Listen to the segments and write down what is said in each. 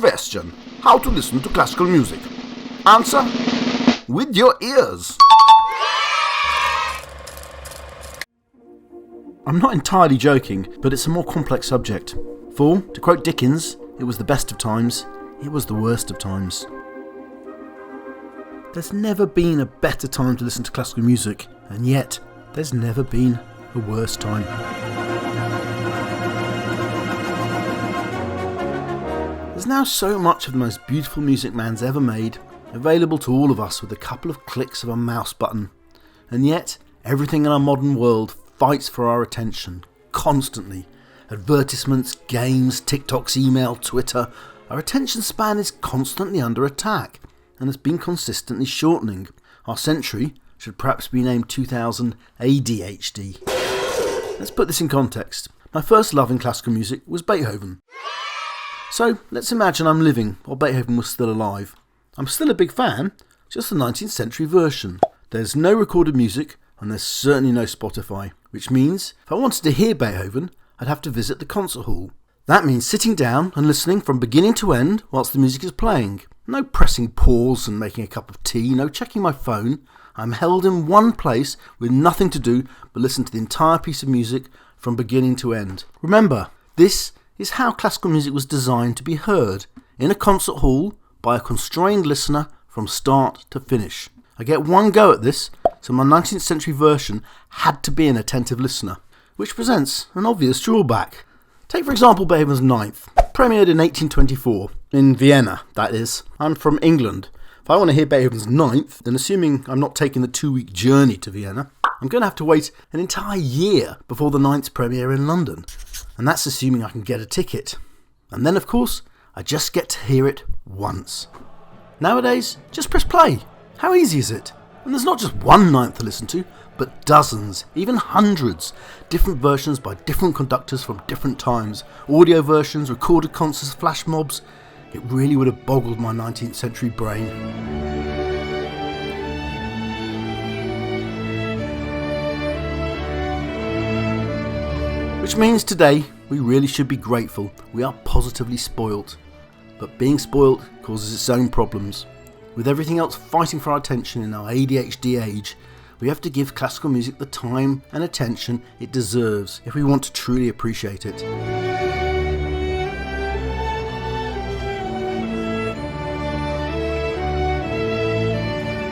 question: how to listen to classical music? Answer: with your ears. I'm not entirely joking, but it's a more complex subject. For, to quote Dickens, it was the best of times, it was the worst of times. There's never been a better time to listen to classical music, and yet there's never been a worse time. There's now so much of the most beautiful music man's ever made, available to all of us with a couple of clicks of a mouse button. And yet, everything in our modern world fights for our attention, constantly. Advertisements, games, TikToks, email, Twitter. Our attention span is constantly under attack, and has been consistently shortening. Our century should perhaps be named 2000 ADHD. Let's put this in context. My first love in classical music was Beethoven. So let's imagine I'm living while Beethoven was still alive. I'm still a big fan, just the 19th century version. There's no recorded music, and there's certainly no Spotify, which means if I wanted to hear Beethoven, I'd have to visit the concert hall. That means sitting down and listening from beginning to end whilst the music is playing. No pressing pause and making a cup of tea, no checking my phone. I'm held in one place with nothing to do but listen to the entire piece of music from beginning to end. Remember, this is how classical music was designed to be heard, in a concert hall by a constrained listener from start to finish. I get one go at this, so my 19th century version had to be an attentive listener, which presents an obvious drawback. Take for example Beethoven's Ninth, premiered in 1824, in Vienna, that is. I'm from England. If I want to hear Beethoven's Ninth, then assuming I'm not taking the 2-week journey to Vienna, I'm going to have to wait an entire year before the Ninth's premiere in London. And that's assuming I can get a ticket. And then of course, I just get to hear it once. Nowadays, just press play. How easy is it? And there's not just one Ninth to listen to, but dozens, even hundreds, different versions by different conductors from different times, audio versions, recorded concerts, flash mobs. It really would have boggled my 19th century brain. Which means today, we really should be grateful. We are positively spoilt. But being spoilt causes its own problems. With everything else fighting for our attention in our ADHD age, we have to give classical music the time and attention it deserves if we want to truly appreciate it.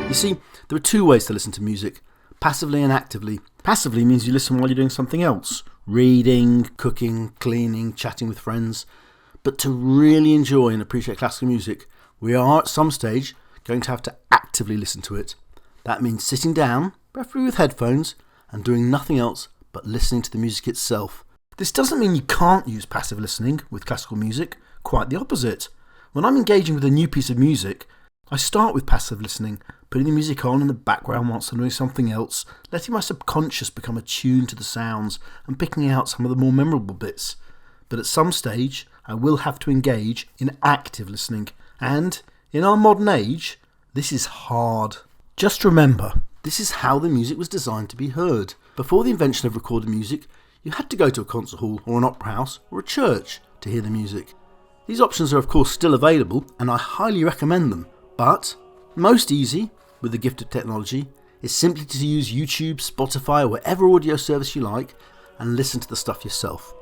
You see, there are two ways to listen to music, passively and actively. Passively means you listen while you're doing something else, reading, cooking, cleaning, chatting with friends. But to really enjoy and appreciate classical music, we are at some stage going to have to actively listen to it. That means sitting down, preferably with headphones, and doing nothing else but listening to the music itself. This doesn't mean you can't use passive listening with classical music, quite the opposite. When I'm engaging with a new piece of music, I start with passive listening, putting the music on in the background whilst I'm doing something else, letting my subconscious become attuned to the sounds and picking out some of the more memorable bits. But at some stage, I will have to engage in active listening, and in our modern age, this is hard. Just remember, this is how the music was designed to be heard. Before the invention of recorded music, you had to go to a concert hall or an opera house or a church to hear the music. These options are of course still available, and I highly recommend them, but most easy, with the gift of technology, is simply to use YouTube, Spotify or whatever audio service you like and listen to the stuff yourself.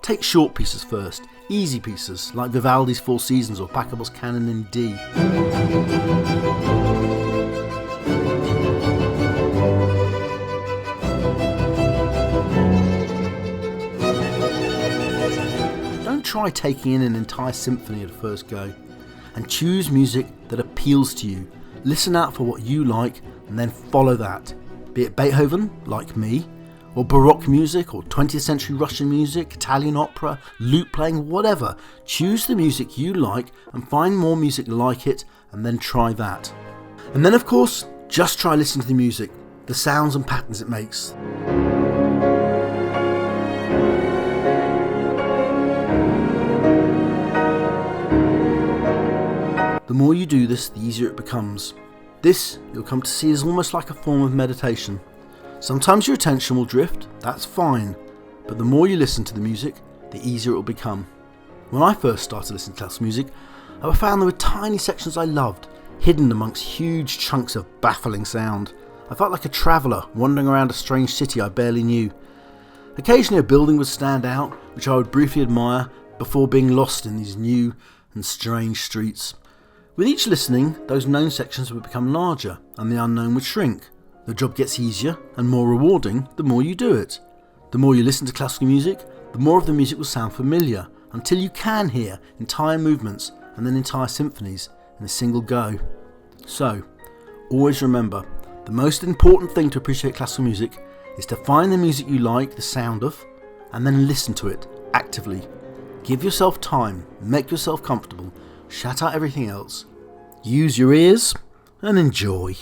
Take short pieces first, easy pieces like Vivaldi's Four Seasons or Pachelbel's Canon in D. Don't try taking in an entire symphony at a first go, and choose music that appeals to you. Listen out for what you like and then follow that. Be it Beethoven, like me, or Baroque music, or 20th century Russian music, Italian opera, lute playing, whatever. Choose the music you like and find more music like it, and then try that. And then of course, just try listening to the music, the sounds and patterns it makes. The more you do this, the easier it becomes. This, you'll come to see, is almost like a form of meditation. Sometimes your attention will drift, that's fine, but the more you listen to the music, the easier it will become. When I first started listening to classical music, I found there were tiny sections I loved, hidden amongst huge chunks of baffling sound. I felt like a traveller wandering around a strange city I barely knew. Occasionally a building would stand out, which I would briefly admire before being lost in these new and strange streets. With each listening, those known sections would become larger and the unknown would shrink. The job gets easier and more rewarding the more you do it. The more you listen to classical music, the more of the music will sound familiar, until you can hear entire movements and then entire symphonies in a single go. So, always remember, the most important thing to appreciate classical music is to find the music you like the sound of, and then listen to it actively. Give yourself time, make yourself comfortable, shut out everything else, use your ears, and enjoy.